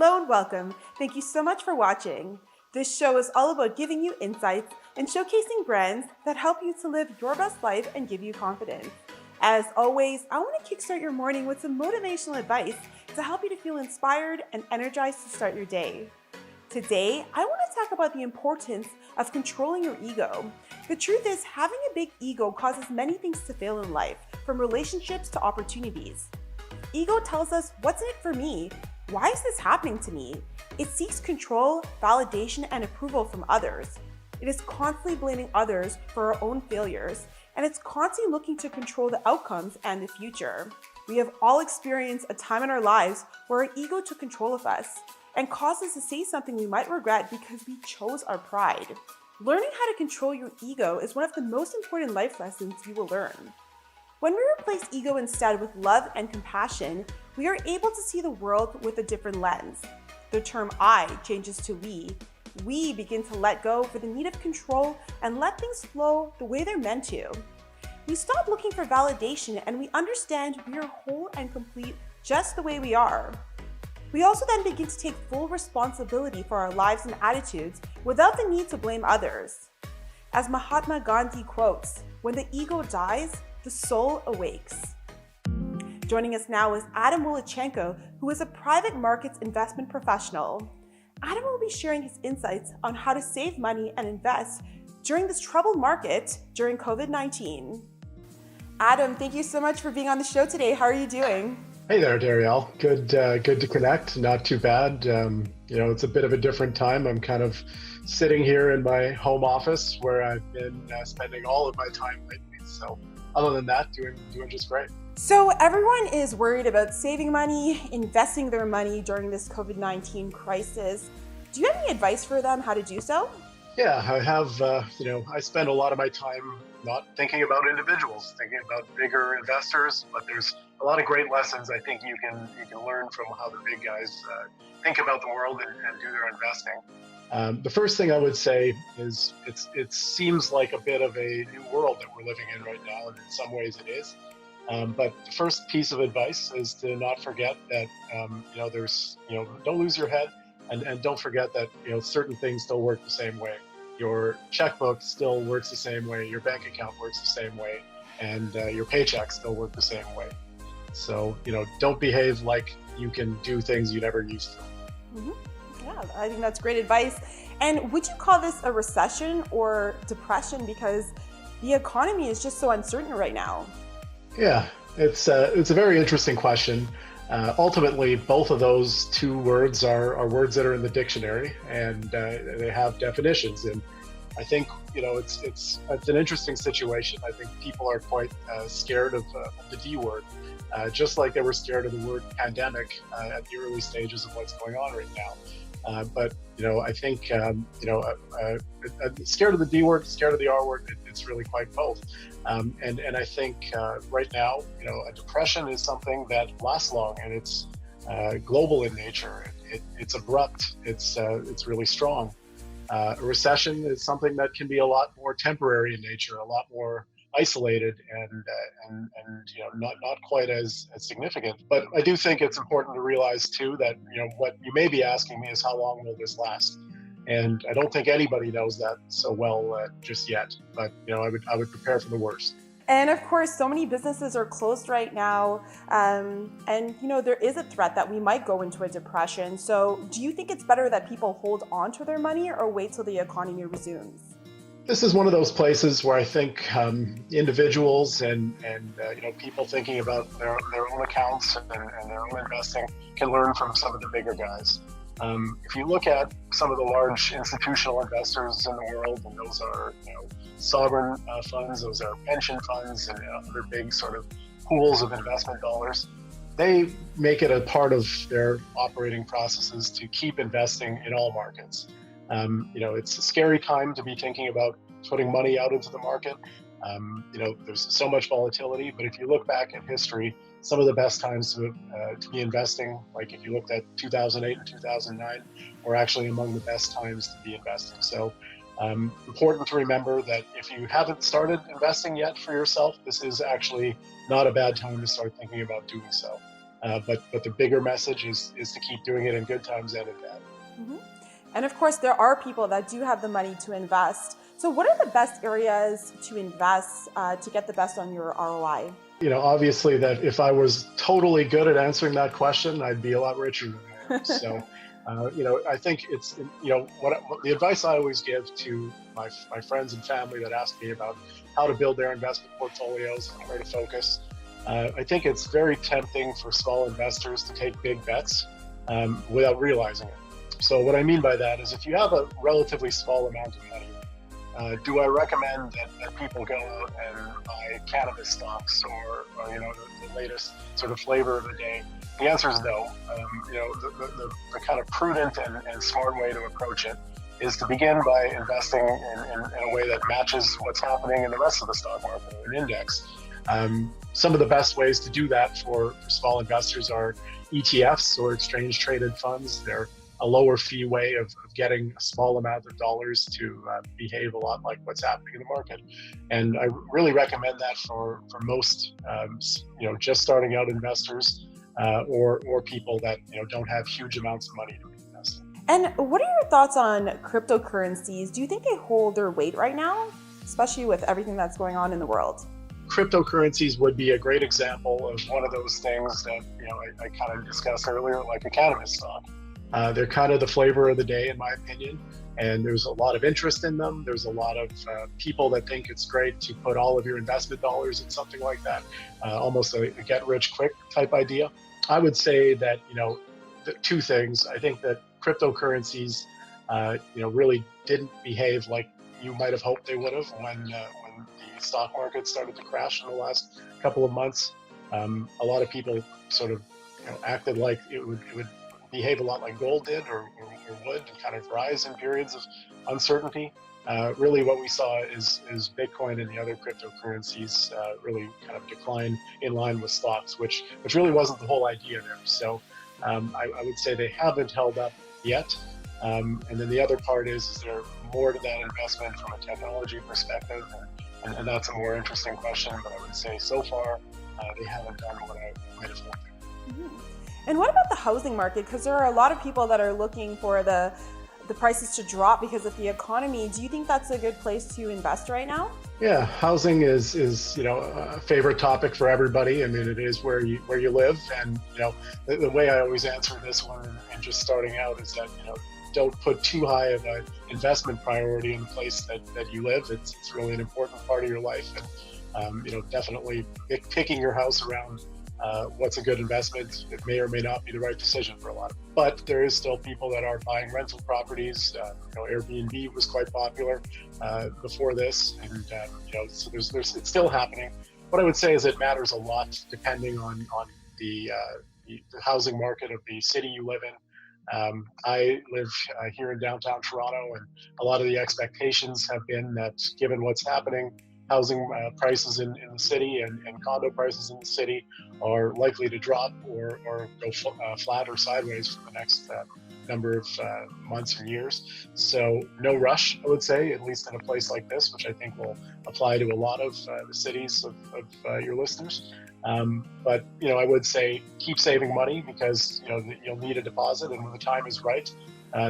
Hello and welcome. Thank you so much for watching. This show is all about giving you insights and showcasing brands that help you to live your best life and give you confidence. As always, I want to kickstart your morning with some motivational advice to help you to feel inspired and energized to start your day. Today, I want to talk about the importance of controlling your ego. The truth is, having a big ego causes many things to fail in life, from relationships to opportunities. Ego tells us, what's in it for me? Why is this happening to me? It seeks control, validation, and approval from others. It is constantly blaming others for our own failures, and it's constantly looking to control the outcomes and the future. We have all experienced a time in our lives where our ego took control of us and caused us to say something we might regret because we chose our pride. Learning how to control your ego is one of the most important life lessons you will learn. When we replace ego instead with love and compassion, we are able to see the world with a different lens. The term I changes to we. We begin to let go for the need of control and let things flow the way they're meant to. We stop looking for validation and we understand we are whole and complete just the way we are. We also then begin to take full responsibility for our lives and attitudes without the need to blame others. As Mahatma Gandhi quotes, "When the ego dies, the soul awakes." Joining us now is Adam Wylychenko, who is a private markets investment professional. Adam will be sharing his insights on how to save money and invest during this troubled market during COVID-19. Adam, thank you so much for being on the show today. How are you doing? Hey there, Darriel. Good to connect. Not too bad. It's a bit of a different time. I'm kind of sitting here in my home office where I've been spending all of my time lately. So other than that, doing just great. So everyone is worried about saving money, investing their money during this COVID-19 crisis. Do you have any advice for them how to do so? Yeah, I have. I spend a lot of my time not thinking about individuals, thinking about bigger investors. But there's a lot of great lessons I think you can learn from how the big guys think about the world and do their investing. The first thing I would say is it seems like a bit of a new world that we're living in right now, and in some ways it is. But the first piece of advice is to not forget that don't lose your head, and don't forget that certain things still work the same way. Your checkbook still works the same way, your bank account works the same way, and your paycheck still work the same way. So don't behave like you can do things you never used to. Mm-hmm. Yeah, I think that's great advice. And would you call this a recession or depression, because the economy is just so uncertain right now? Yeah, it's a very interesting question. Ultimately, both of those two words are words that are in the dictionary, and they have definitions. And I think it's an interesting situation. I think people are quite scared of the D word, just like they were scared of the word pandemic at the early stages of what's going on right now. But I think scared of the D word, scared of the R word. It's really quite both. And I think right now, a depression is something that lasts long, and it's global in nature. It's abrupt. It's really strong. A recession is something that can be a lot more temporary in nature, a lot more isolated, and not quite as significant. But I do think it's important to realize too that what you may be asking me is, how long will this last? And I don't think anybody knows that so well just yet. But I would prepare for the worst. And of course, so many businesses are closed right now, and there is a threat that we might go into a depression. So, do you think it's better that people hold on to their money or wait till the economy resumes? This is one of those places where I think individuals and people thinking about their own accounts and their own investing can learn from some of the bigger guys. If you look at some of the large institutional investors in the world, and those are sovereign funds, those are pension funds, and other big sort of pools of investment dollars, they make it a part of their operating processes to keep investing in all markets. It's a scary time to be thinking about putting money out into the market. There's so much volatility, but if you look back at history, some of the best times to be investing, like if you looked at 2008 and 2009, were actually among the best times to be investing. So important to remember that if you haven't started investing yet for yourself, this is actually not a bad time to start thinking about doing so. But the bigger message is to keep doing it in good times and in bad. Mm-hmm. And of course, there are people that do have the money to invest. So what are the best areas to invest to get the best on your ROI? Obviously that if I was totally good at answering that question, I'd be a lot richer than I am. So, I think it's, what the advice I always give to my friends and family that ask me about how to build their investment portfolios and where to focus. I think it's very tempting for small investors to take big bets without realizing it. So what I mean by that is if you have a relatively small amount of money, do I recommend that people go out and buy cannabis stocks or the latest sort of flavor of the day? The answer is no. The kind of prudent and smart way to approach it is to begin by investing in a way that matches what's happening in the rest of the stock market or an index. Some of the best ways to do that for small investors are ETFs or exchange traded funds. They're a lower fee way of getting a small amount of dollars to behave a lot like what's happening in the market. And I really recommend that for most, just starting out investors or people that, don't have huge amounts of money to be investing. And what are your thoughts on cryptocurrencies? Do you think they hold their weight right now, especially with everything that's going on in the world? Cryptocurrencies would be a great example of one of those things that, I kind of discussed earlier, like a cannabis stock. They're kind of the flavor of the day, in my opinion, and there's a lot of interest in them. There's a lot of people that think it's great to put all of your investment dollars in something like that, almost a get-rich-quick type idea. I would say that, the two things. I think that cryptocurrencies, really didn't behave like you might have hoped they would have when the stock market started to crash in the last couple of months. A lot of people sort of, acted like it would behave a lot like gold did or would, and kind of rise in periods of uncertainty. Really what we saw is Bitcoin and the other cryptocurrencies really kind of decline in line with stocks, which really wasn't the whole idea there. So I would say they haven't held up yet. And then the other part is there more to that investment from a technology perspective? And that's a more interesting question, but I would say so far they haven't done what I might have hoped. Mm-hmm. And what about the housing market? Because there are a lot of people that are looking for the prices to drop because of the economy. Do you think that's a good place to invest right now? Yeah, housing is a favorite topic for everybody. I mean, it is where you live, and the way I always answer this one and just starting out is that don't put too high of an investment priority in the place that you live. It's really an important part of your life, and definitely picking your house around what's a good investment. It may or may not be the right decision for a lot of them. But there is still people that are buying rental properties. Airbnb was quite popular before this, and so there's it's still happening. What I would say is it matters a lot depending on the housing market of the city you live in. I live here in downtown Toronto, and a lot of the expectations have been that given what's happening, housing prices in the city and condo prices in the city are likely to drop or go flat or sideways for the next number of months or years. So no rush, I would say, at least in a place like this, which I think will apply to a lot of the cities of your listeners. But I would say keep saving money because you'll need a deposit, and when the time is right,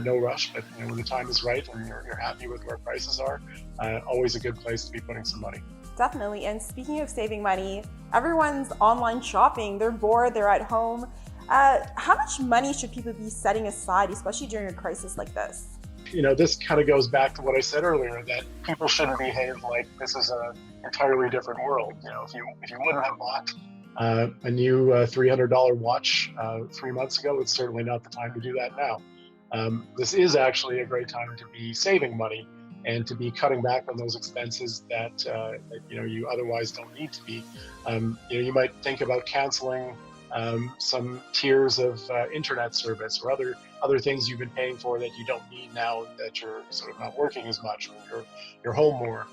no rush, but when the time is right and you're happy with where prices are, always a good place to be putting some money. Definitely. And speaking of saving money, everyone's online shopping. They're bored. They're at home. How much money should people be setting aside, especially during a crisis like this? This kind of goes back to what I said earlier, that people shouldn't behave like this is an entirely different world. If you wouldn't have bought a new $300 watch 3 months ago, it's certainly not the time to do that now. This is actually a great time to be saving money and to be cutting back on those expenses that you otherwise don't need to be. You might think about canceling some tiers of internet service or other things you've been paying for that you don't need now that you're sort of not working as much or you're home more.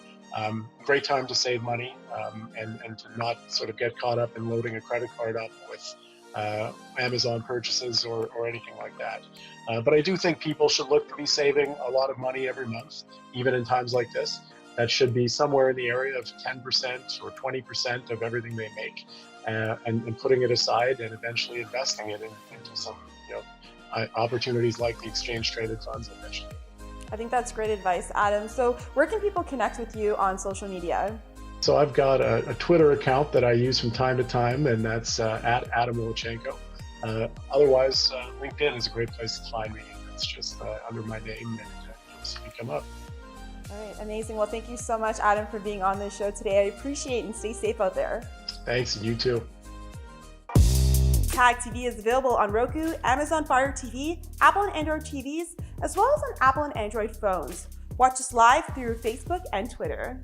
Great time to save money and to not sort of get caught up in loading a credit card up with Amazon purchases or anything like that. But I do think people should look to be saving a lot of money every month, even in times like this. That should be somewhere in the area of 10% or 20% of everything they make. and putting it aside and eventually investing it into some opportunities like the exchange traded funds I mentioned. I think that's great advice, Adam. So where can people connect with you on social media? So I've got a Twitter account that I use from time to time, and that's at Adam Wylychenko. Otherwise, LinkedIn is a great place to find me. It's just under my name, and you'll see me come up. All right, amazing. Well, thank you so much, Adam, for being on this show today. I appreciate it, and stay safe out there. Thanks, and you too. Tag TV is available on Roku, Amazon Fire TV, Apple and Android TVs, as well as on Apple and Android phones. Watch us live through Facebook and Twitter.